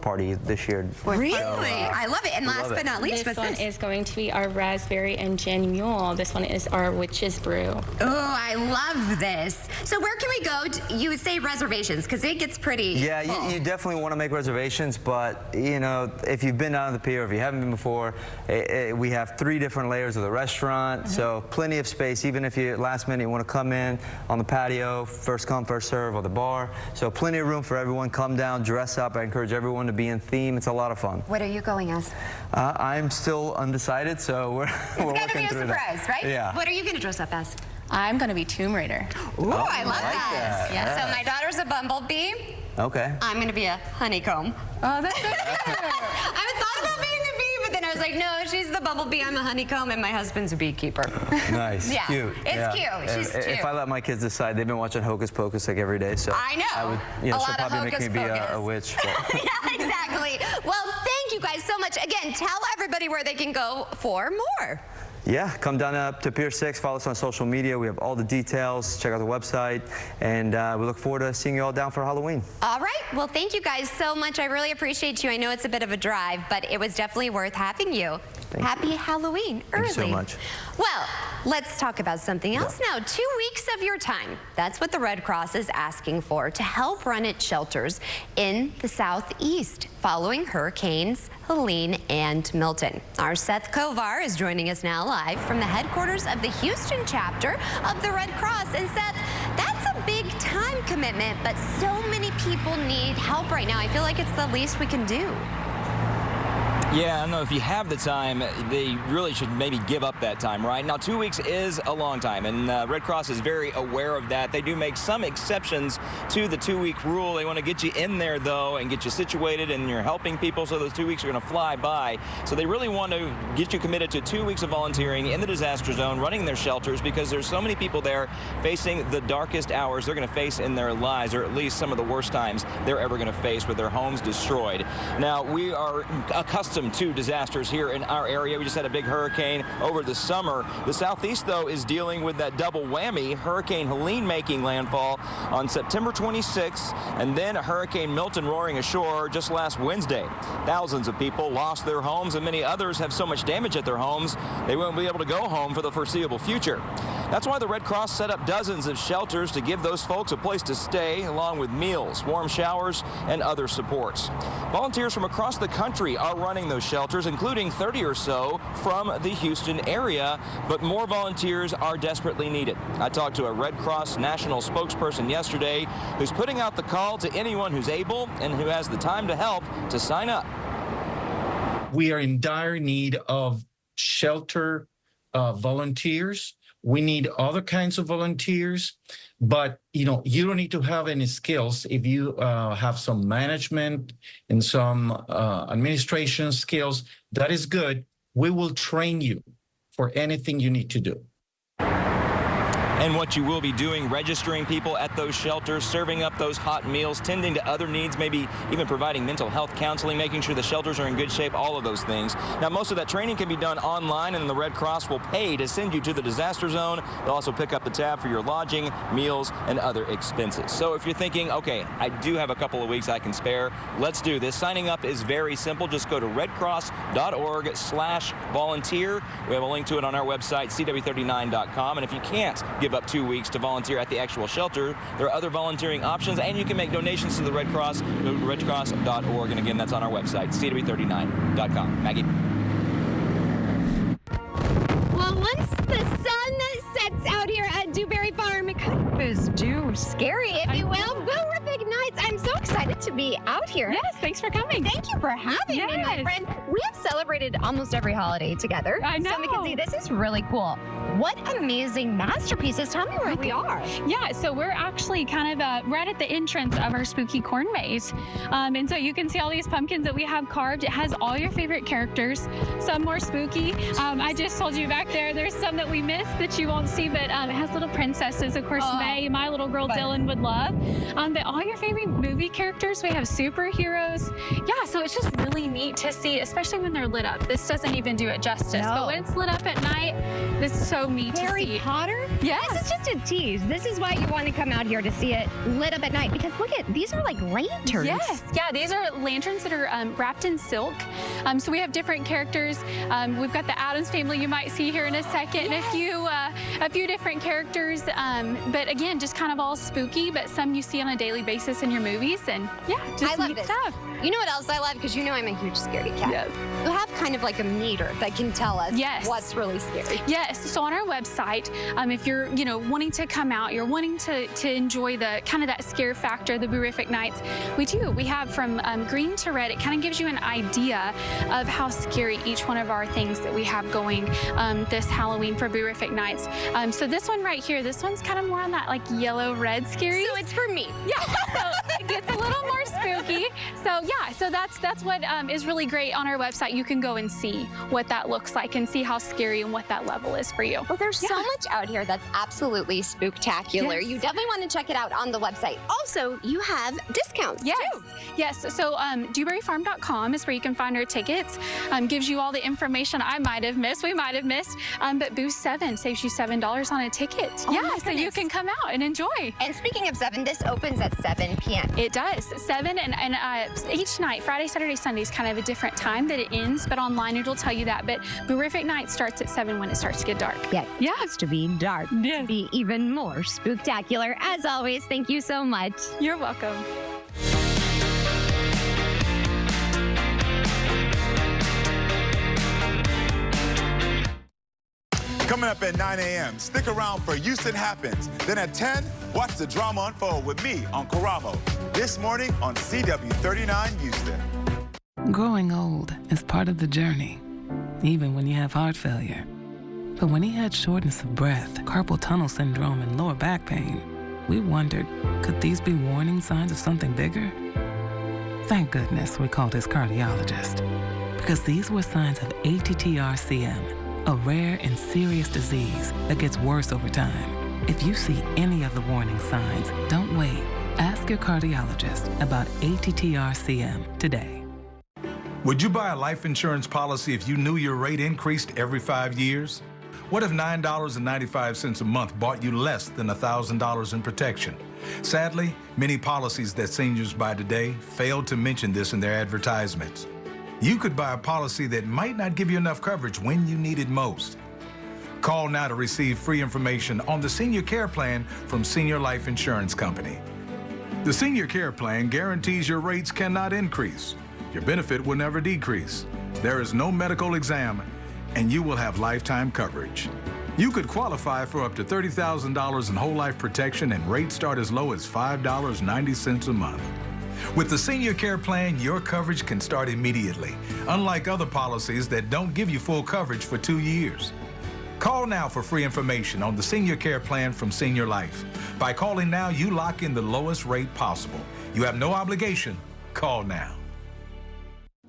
party this year. Really? I love it. And last but not least, this one is going to be our raspberry and gin mule. This one is our witch's brew. Oh, I love this. So where can we go? You would say reservations, because it gets pretty full. You definitely want to make reservations, but you know, if you've been down to the pier, if you haven't been before, we have 3 different layers of the restaurant, so plenty of space. Even if you last minute you want to come in on the patio, first come, first serve, or the bar, so plenty of room for everyone. Come down, dress up. I encourage everyone to be in theme. It's a lot of fun. What are you going as? I'm still undecided, so we're gonna be a surprise, right? Yeah. What are you going to dress up as? I'm going to be Tomb Raider. Ooh, I love that. Yeah. So my daughter's a bumblebee. Okay. I'm going to be a honeycomb. Oh, that's good. I haven't thought about being a bee, but then I was like, no, she's the bumblebee. I'm a honeycomb, and my husband's a beekeeper. Nice. Yeah. Cute. It's cute. She's cute. If I let my kids decide, they've been watching Hocus Pocus like every day, so I know. I would, a she'll lot of probably make me be a witch. But. Yeah, exactly. Well, thank you guys so much. Again, tell everybody where they can go for more. Yeah, come down to Pier 6, follow us on social media. We have all the details. Check out the website, and we look forward to seeing you all down for Halloween. All right. Well, thank you guys so much. I really appreciate you. I know it's a bit of a drive, but it was definitely worth having you. Happy Halloween early. Thank you so much. Well, let's talk about something else now. 2 weeks of your time. That's what the Red Cross is asking for to help run its shelters in the Southeast following Hurricanes Helene and Milton. Our Seth Kovar is joining us now live from the headquarters of the Houston chapter of the Red Cross. And Seth, that's a big time commitment, but so many people need help right now. I feel like it's the least we can do. Yeah, I don't know, if you have the time, they really should maybe give up that time, right? Now, 2 weeks is a long time, and Red Cross is very aware of that. They do make some exceptions to the 2-week rule. They want to get you in there, though, and get you situated, and you're helping people, so those 2 weeks are going to fly by. So they really want to get you committed to 2 weeks of volunteering in the disaster zone, running their shelters, because there's so many people there facing the darkest hours they're going to face in their lives, or at least some of the worst times they're ever going to face with their homes destroyed. Now, we are accustomed to disasters here in our area. We just had a big hurricane over the summer. The Southeast, though, is dealing with that double whammy. Hurricane Helene making landfall on September 26th, and then Hurricane Milton roaring ashore just last Wednesday. Thousands of people lost their homes, and many others have so much damage at their homes they won't be able to go home for the foreseeable future. That's why the Red Cross set up dozens of shelters to give those folks a place to stay, along with meals, warm showers, and other supports. Volunteers from across the country are running those shelters, including 30 or so from the Houston area, but more volunteers are desperately needed. I talked to a Red Cross national spokesperson yesterday who's putting out the call to anyone who's able and who has the time to help to sign up. We are in dire need of shelter volunteers. We need other kinds of volunteers, but you don't need to have any skills. If you have some management and some administration skills, that is good. We will train you for anything you need to do. And what you will be doing, registering people at those shelters, serving up those hot meals, tending to other needs, maybe even providing mental health counseling, making sure the shelters are in good shape, all of those things. Now, most of that training can be done online, and the Red Cross will pay to send you to the disaster zone. They'll also pick up the tab for your lodging, meals, and other expenses. So if you're thinking, okay, I do have a couple of weeks I can spare, let's do this. Signing up is very simple. Just go to redcross.org/volunteer. We have a link to it on our website, cw39.com. And if you can't give up 2 weeks to volunteer at the actual shelter, there are other volunteering options, and you can make donations to the Red Cross. Go to redcross.org, and again, that's on our website, cw39.com. Maggie? Well, once the sun sets out here at Dewberry Farm, it kind of is scary, if you will. Boo-rific nights. I'm so excited to be out here. Yes, thanks for coming. Thank you for having me, my friend. We have celebrated almost every holiday together. I know. So, Mackenzie, this is really cool. What amazing masterpieces. Tell me where we are. Yeah, so we're actually kind of right at the entrance of our spooky corn maze. And so you can see all these pumpkins that we have carved. It has all your favorite characters, some more spooky. I just told you back there's some that we missed that you won't see, but it has little princesses. Of course, May, my little girl Dylan would love. But all your favorite movie characters, we have superheroes. Yeah, so it's just really neat to see, especially when they're lit up. This doesn't even do it justice. No. But when it's lit up at night, this is so neat to see. Harry Potter? Yes. This is just a tease. This is why you want to come out here to see it lit up at night, because look at, these are like lanterns. Yes, yeah, these are lanterns that are wrapped in silk. So we have different characters. We've got the Addams Family you might see here in a second, and a few different characters. But again, just kind of all spooky, but some you see on a daily basis in your movies, and yeah, just I love neat this stuff. You know what else I love? Because you know I'm a huge scaredy cat. Yes. You have kind of like a meter that can tell us what's really scary. Yes. So on our website, if you're wanting to come out, you're wanting to enjoy the kind of that scare factor, the Boo-rific nights, we have from green to red. It kind of gives you an idea of how scary each one of our things that we have going this Halloween for Boo-rific nights. So this one right here, this one's kind of more on that like yellow-red scary. So it's for me. Yeah. So it gets a little more spooky. So yeah, so that's what is really great on our website. You can can go and see what that looks like and see how scary and what that level is for you. Well, there's so much out here that's absolutely spooktacular. Yes. You definitely want to check it out on the website. Also, you have discounts Yes. too. Yes. So dewberryfarm.com is where you can find our tickets. Gives you all the information I might have missed, we might have missed. But Boost 7 saves you $7 on a ticket. Oh yeah, my so you goodness. can come out and enjoy. And speaking of 7, this opens at 7 p.m. It does. 7 and each night, Friday, Saturday, Sunday is kind of a different time that it ends, but online it'll tell you that. But Boorific Night starts at 7 when it starts to get dark. Yes. Yeah. It has to be dark. Yes. To be even more spooktacular. As always, thank you so much. You're welcome. Coming up at 9 a.m., stick around for Houston Happens. Then at 10, watch the drama unfold with me on Karamo. This morning on CW39 Houston. Growing old is part of the journey, even when you have heart failure. But when he had shortness of breath, carpal tunnel syndrome, and lower back pain, we wondered, could these be warning signs of something bigger? Thank goodness we called his cardiologist, because these were signs of ATTR-CM, a rare and serious disease that gets worse over time. If you see any of the warning signs, don't wait. Ask your cardiologist about ATTR-CM today. Would you buy a life insurance policy if you knew your rate increased every 5 years? What if $9.95 a month bought you less than $1,000 in protection? Sadly, many policies that seniors buy today fail to mention this in their advertisements. You could buy a policy that might not give you enough coverage when you need it most. Call now to receive free information on the Senior Care Plan from Senior Life Insurance Company. The Senior Care Plan guarantees your rates cannot increase. Your benefit will never decrease. There is no medical exam, and you will have lifetime coverage. You could qualify for up to $30,000 in whole life protection, and rates start as low as $5.90 a month. With the Senior Care Plan, your coverage can start immediately, unlike other policies that don't give you full coverage for 2 years. Call now for free information on the Senior Care Plan from Senior Life. By calling now, you lock in the lowest rate possible. You have no obligation. Call now.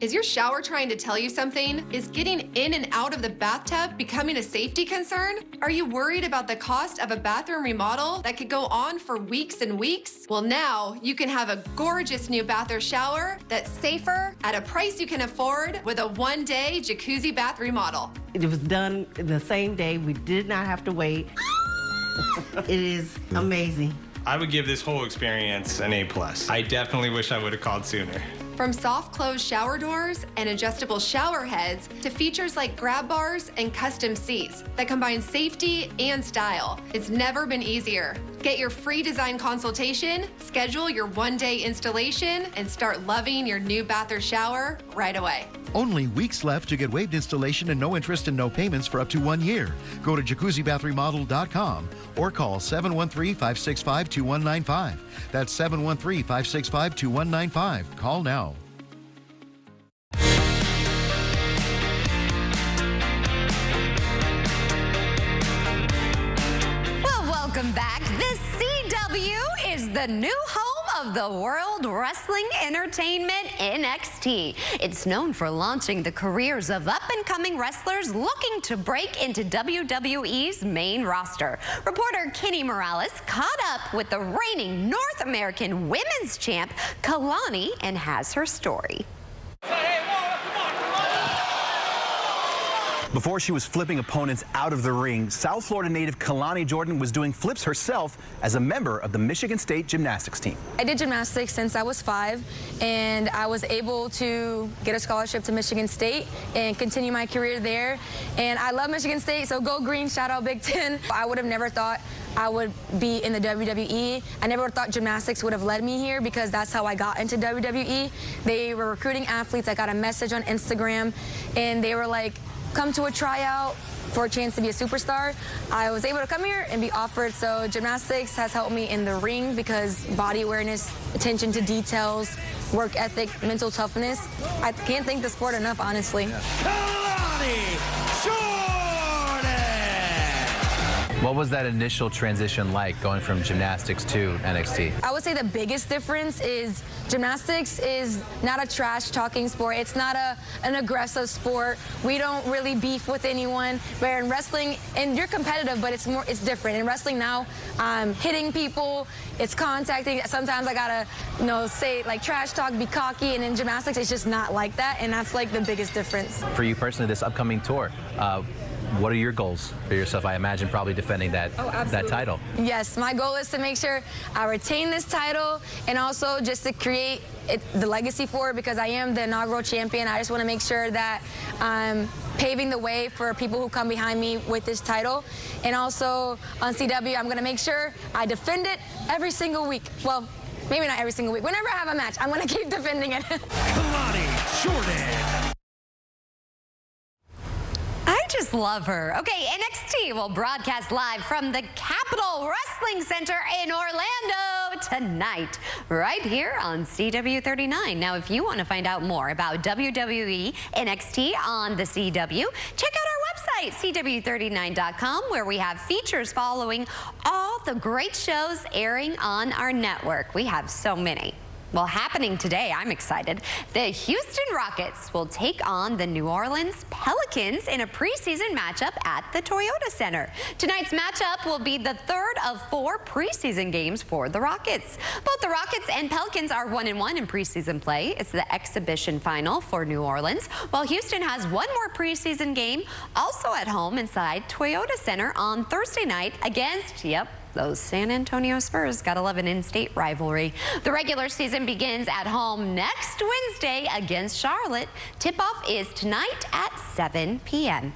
Is your shower trying to tell you something? Is getting in and out of the bathtub becoming a safety concern? Are you worried about the cost of a bathroom remodel that could go on for weeks and weeks? Well, now you can have a gorgeous new bath or shower that's safer at a price you can afford with a one-day jacuzzi bath remodel. It was done the same day. We did not have to wait. It is amazing. I would give this whole experience an A+. I definitely wish I would have called sooner. From soft close shower doors and adjustable shower heads to features like grab bars and custom seats that combine safety and style, it's never been easier. Get your free design consultation, schedule your one-day installation, and start loving your new bath or shower right away. Only weeks left to get waived installation and no interest and no payments for up to 1 year. Go to jacuzzibathremodel.com or call 713-565-2195. That's 713-565-2195. Call now. Well, welcome back. The CW is the new home of the World Wrestling Entertainment NXT. It's known for launching the careers of up-and-coming wrestlers looking to break into WWE's main roster. Reporter Kenny Morales caught up with the reigning North American Women's Champ, Kalani, and has her story. Before she was flipping opponents out of the ring, South Florida native Kalani Jordan was doing flips herself as a member of the Michigan State gymnastics team. I did gymnastics since I was 5, and I was able to get a scholarship to Michigan State and continue my career there. And I love Michigan State, so go green, shout out Big Ten. I would have never thought I would be in the WWE. I never thought gymnastics would have led me here because that's how I got into WWE. They were recruiting athletes. I got a message on Instagram, and they were like, come to a tryout for a chance to be a superstar. I was able to come here and be offered, so gymnastics has helped me in the ring because body awareness, attention to details, work ethic, mental toughness. I can't thank the sport enough, honestly. Kalani Jordan! What was that initial transition like, going from gymnastics to NXT? I would say the biggest difference is gymnastics is not a trash-talking sport. It's not an aggressive sport. We don't really beef with anyone. Where in wrestling, and you're competitive, but it's different. In wrestling now, hitting people, it's contacting. Sometimes I gotta, say like trash talk, be cocky, and in gymnastics, it's just not like that, and that's like the biggest difference. For you personally, this upcoming tour, what are your goals for yourself? I imagine probably defending that title. Yes, my goal is to make sure I retain this title and also just to create the legacy for it, because I am the inaugural champion. I just want to make sure that I'm paving the way for people who come behind me with this title. And also on CW, I'm going to make sure I defend it every single week. Well, maybe not every single week. Whenever I have a match, I'm going to keep defending it. Kalani Jordan. I just love her. Okay, NXT will broadcast live from the Capitol Wrestling Center in Orlando tonight, right here on CW39. Now, if you want to find out more about WWE NXT on the CW, check out our website, CW39.com, where we have features following all the great shows airing on our network. We have so many. Well, happening today, I'm excited. The Houston Rockets will take on the New Orleans Pelicans in a preseason matchup at the Toyota Center. Tonight's matchup will be the third of 4 preseason games for the Rockets. Both the Rockets and Pelicans are 1-1 in preseason play. It's the exhibition final for New Orleans, while Houston has one more preseason game, also at home inside Toyota Center on Thursday night against, those San Antonio Spurs. Gotta love an in-state rivalry. The regular season begins at home next Wednesday against Charlotte. Tip-off is tonight at 7 p.m.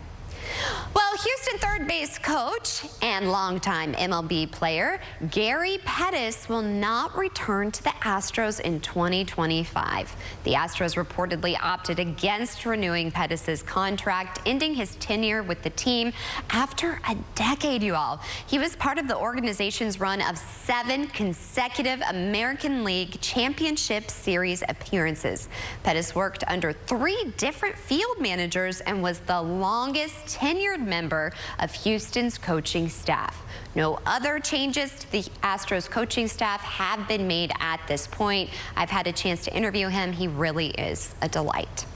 Well, Houston third base coach and longtime MLB player Gary Pettis will not return to the Astros in 2025. The Astros reportedly opted against renewing Pettis' contract, ending his tenure with the team after a decade, you all. He was part of the organization's run of 7 consecutive American League Championship Series appearances. Pettis worked under 3 different field managers and was the longest tenured member of Houston's coaching staff. No other changes to the Astros coaching staff have been made at this point. I've had a chance to interview him. He really is a delight.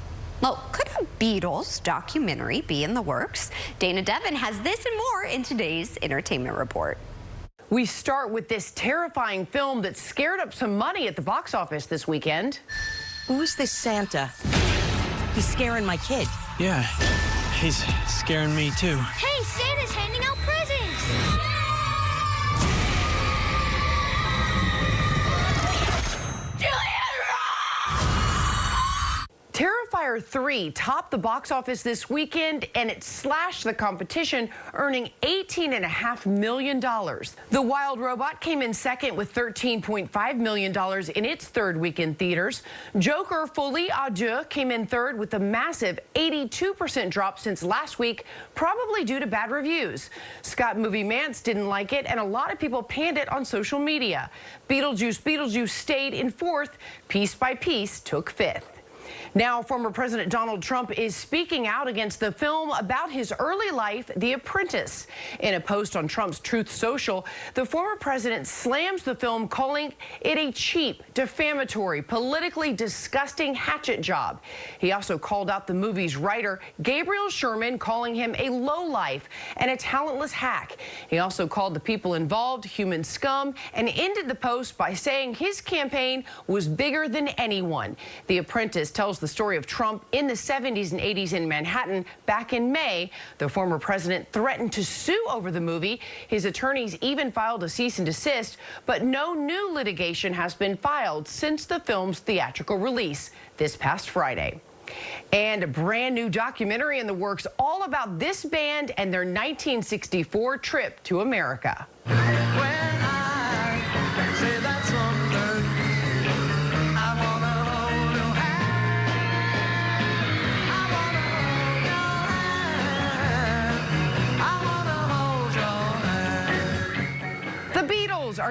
Well, could a Beatles documentary be in the works? Dana Devin has this and more in today's entertainment report. We start with this terrifying film that scared up some money at the box office this weekend. Who's this Santa? He's scaring my kid. Yeah. He's scaring me too. Hey, Santa's handing out presents! Terrifier 3 topped the box office this weekend, and it slashed the competition, earning $18.5 million. The Wild Robot came in second with $13.5 million in its third week in theaters. Joker Folie à Deux came in third with a massive 82% drop since last week, probably due to bad reviews. Scott Movie Mance didn't like it, and a lot of people panned it on social media. Beetlejuice stayed in fourth. Piece by Piece took fifth. Now, former President Donald Trump is speaking out against the film about his early life, The Apprentice. In a post on Trump's Truth Social, the former president slams the film, calling it a cheap, defamatory, politically disgusting hatchet job. He also called out the movie's writer, Gabriel Sherman, calling him a lowlife and a talentless hack. He also called the people involved human scum and ended the post by saying his campaign was bigger than anyone. The Apprentice tells the story of Trump in the 70s and 80s in Manhattan. Back in May, the former president threatened to sue over the movie. His attorneys even filed a cease and desist, but no new litigation has been filed since the film's theatrical release this past Friday. And a brand new documentary in the works all about this band and their 1964 trip to America.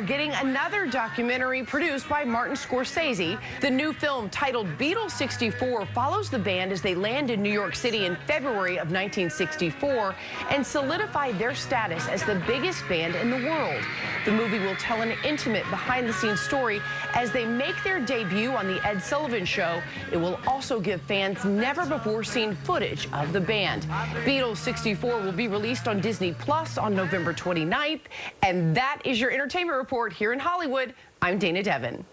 are getting another documentary produced by Martin Scorsese. The new film, titled Beatles 64, follows the band as they land in New York City in February of 1964 and solidified their status as the biggest band in the world. The movie will tell an intimate behind-the-scenes story as they make their debut on The Ed Sullivan Show. It will also give fans never-before-seen footage of the band. Beatles 64 will be released on Disney Plus on November 29th. And that is your entertainment report here in Hollywood. I'm Dana Devin.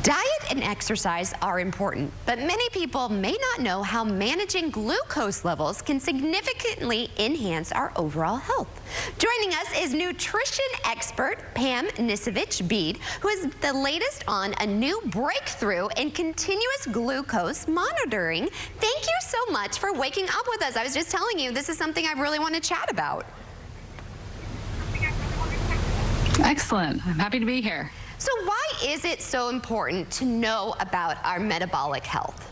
Diet and exercise are important, but many people may not know how managing glucose levels can significantly enhance our overall health. Joining us is nutrition expert Pam Nisevich-Bede, who is the latest on a new breakthrough in continuous glucose monitoring. Thank you so much for waking up with us. I was just telling you, this is something I really want to chat about. Excellent. I'm happy to be here. So why is it so important to know about our metabolic health?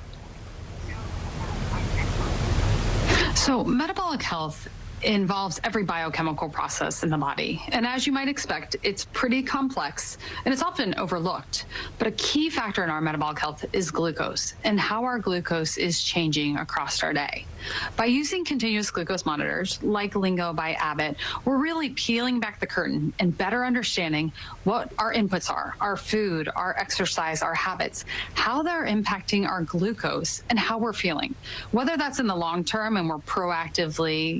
So metabolic health involves every biochemical process in the body. And as you might expect, it's pretty complex and it's often overlooked. But a key factor in our metabolic health is glucose and how our glucose is changing across our day. By using continuous glucose monitors like Lingo by Abbott, we're really peeling back the curtain and better understanding what our inputs are, our food, our exercise, our habits, how they're impacting our glucose and how we're feeling. Whether that's in the long term and we're proactively,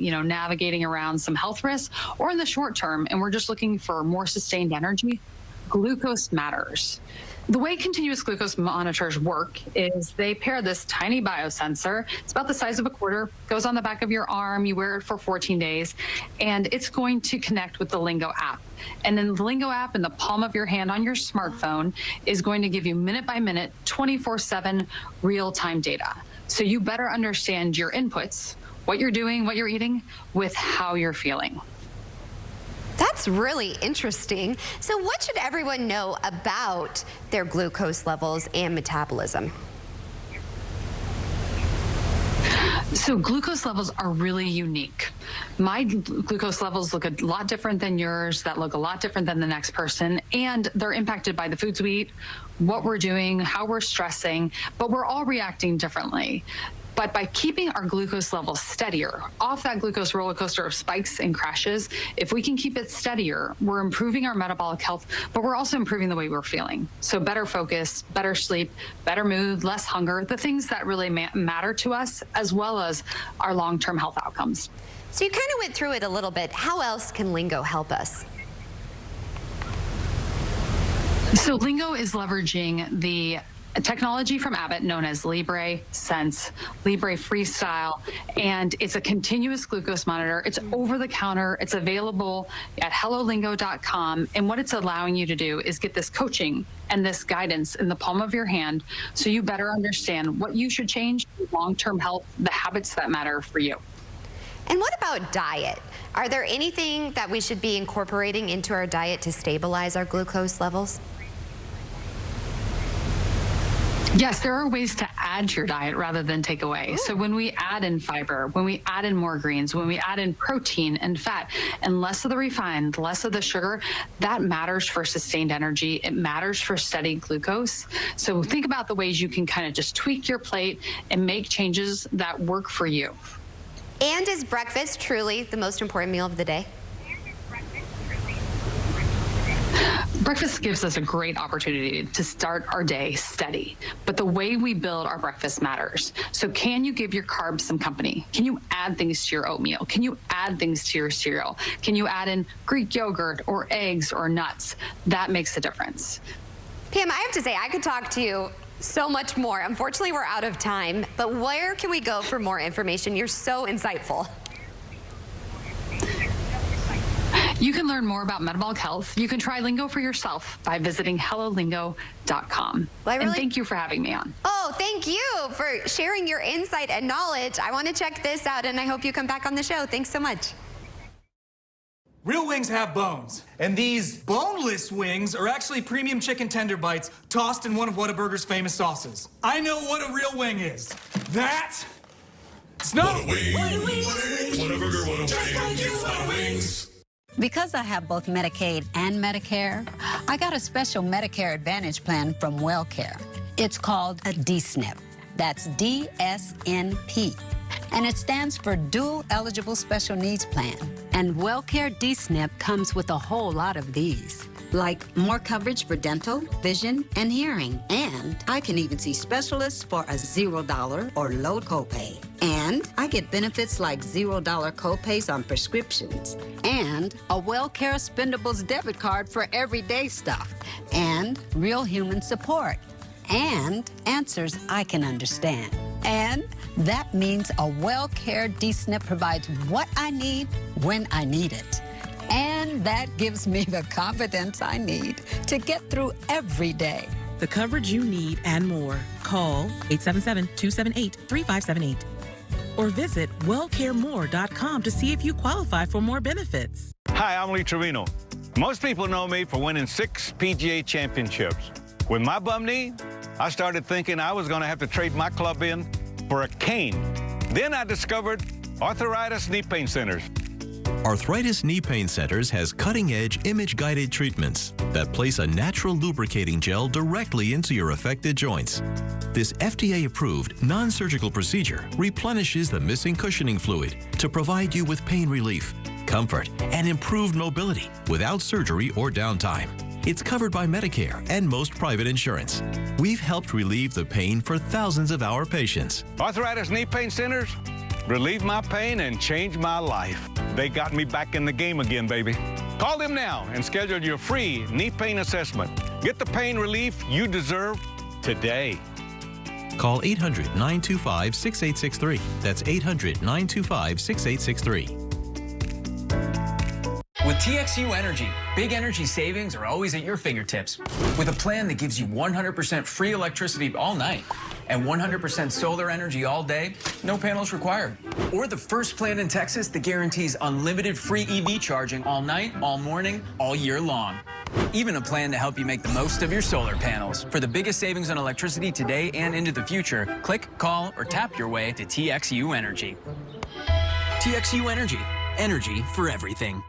navigating around some health risks, or in the short term and we're just looking for more sustained energy, glucose matters. The way continuous glucose monitors work is they pair this tiny biosensor. It's about the size of a quarter, goes on the back of your arm, you wear it for 14 days, and it's going to connect with the Lingo app. And then the Lingo app in the palm of your hand on your smartphone is going to give you minute by minute, 24/7 real-time data. So you better understand your inputs, what you're doing, what you're eating, with how you're feeling. That's really interesting. So what should everyone know about their glucose levels and metabolism? So glucose levels are really unique. My glucose levels look a lot different than yours, that look a lot different than the next person, and they're impacted by the foods we eat, what we're doing, how we're stressing, but we're all reacting differently. But by keeping our glucose levels steadier, off that glucose roller coaster of spikes and crashes, if we can keep it steadier, we're improving our metabolic health, but we're also improving the way we're feeling. So better focus, better sleep, better mood, less hunger, the things that really matter to us, as well as our long-term health outcomes. So you kind of went through it a little bit. How else can Lingo help us? So Lingo is leveraging the technology from Abbott known as Libre Sense, Libre Freestyle, and it's a continuous glucose monitor. It's over the counter. It's available at hellolingo.com. And what it's allowing you to do is get this coaching and this guidance in the palm of your hand so you better understand what you should change, long-term health, the habits that matter for you. And what about diet? Are there anything that we should be incorporating into our diet to stabilize our glucose levels? Yes, there are ways to add to your diet rather than take away. Ooh. So when we add in fiber, when we add in more greens, when we add in protein and fat, and less of the refined, less of the sugar, that matters for sustained energy. It matters for steady glucose. So think about the ways you can kind of just tweak your plate and make changes that work for you. And is breakfast truly the most important meal of the day? Breakfast gives us a great opportunity to start our day steady, but the way we build our breakfast matters. So can you give your carbs some company? Can you add things to your oatmeal? Can you add things to your cereal? Can you add in Greek yogurt or eggs or nuts? That makes a difference. Pam, I have to say, I could talk to you so much more. Unfortunately, we're out of time, but where can we go for more information? You're so insightful. You can learn more about metabolic health. You can try Lingo for yourself by visiting hellolingo.com. Well, and thank you for having me on. Oh, thank you for sharing your insight and knowledge. I want to check this out, and I hope you come back on the show. Thanks so much. Real wings have bones, and these boneless wings are actually premium chicken tender bites tossed in one of Whataburger's famous sauces. I know what a real wing is. That's not Whataburger, Whataburger, Whataburger, Whataburger. Because I have both Medicaid and Medicare, I got a special Medicare Advantage plan from WellCare. It's called a DSNP. That's DSNP. And it stands for Dual Eligible Special Needs Plan. And WellCare DSNP comes with a whole lot of these, like more coverage for dental, vision, and hearing. And I can even see specialists for a $0 or low copay. And I get benefits like $0 copays on prescriptions. And a WellCare Spendables debit card for everyday stuff. And real human support. And answers I can understand. And that means a WellCare DSNP provides what I need when I need it. And that gives me the confidence I need to get through every day. The coverage you need and more. Call 877-278-3578 or visit wellcaremore.com to see if you qualify for more benefits. Hi, I'm Lee Trevino. Most people know me for winning 6 PGA championships. With my bum knee, I started thinking I was going to have to trade my club in for a cane. Then I discovered Arthritis Knee Pain Centers. Arthritis Knee Pain Centers has cutting-edge image-guided treatments that place a natural lubricating gel directly into your affected joints. This FDA-approved, non-surgical procedure replenishes the missing cushioning fluid to provide you with pain relief, comfort, and improved mobility without surgery or downtime. It's covered by Medicare and most private insurance. We've helped relieve the pain for thousands of our patients. Arthritis Knee Pain Centers relieve my pain and change my life. They got me back in the game again, baby. Call them now and schedule your free knee pain assessment. Get the pain relief you deserve today. Call 800-925-6863. That's 800-925-6863. With TXU Energy, big energy savings are always at your fingertips. With a plan that gives you 100% free electricity all night and 100% solar energy all day, no panels required. Or the first plan in Texas that guarantees unlimited free EV charging all night, all morning, all year long. Even a plan to help you make the most of your solar panels. For the biggest savings on electricity today and into the future, click, call, or tap your way to TXU Energy. TXU Energy. Energy for everything.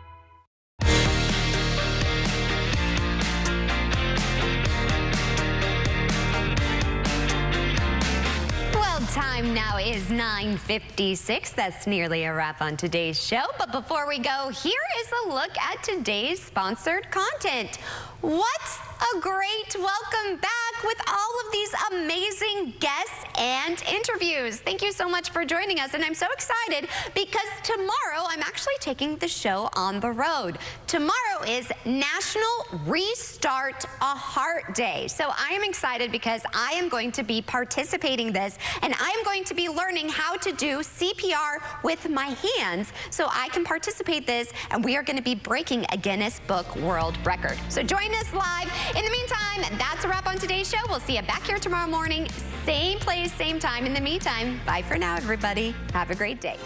Time now is 9:56. That's nearly a wrap on today's show. But before we go, here is a look at today's sponsored content. What a great welcome back with all of these amazing guests and interviews. Thank you so much for joining us. And I'm so excited because tomorrow I'm actually taking the show on the road. Tomorrow is National Restart a Heart Day. So I am excited because I am going to be participating in this, and I am going to be learning how to do CPR with my hands so I can participate this, and we are going to be breaking a Guinness Book World Record. So join us live. In the meantime, that's a wrap on today's show. We'll see you back here tomorrow morning, same place, same time. In the meantime, bye for now, everybody. Have a great day.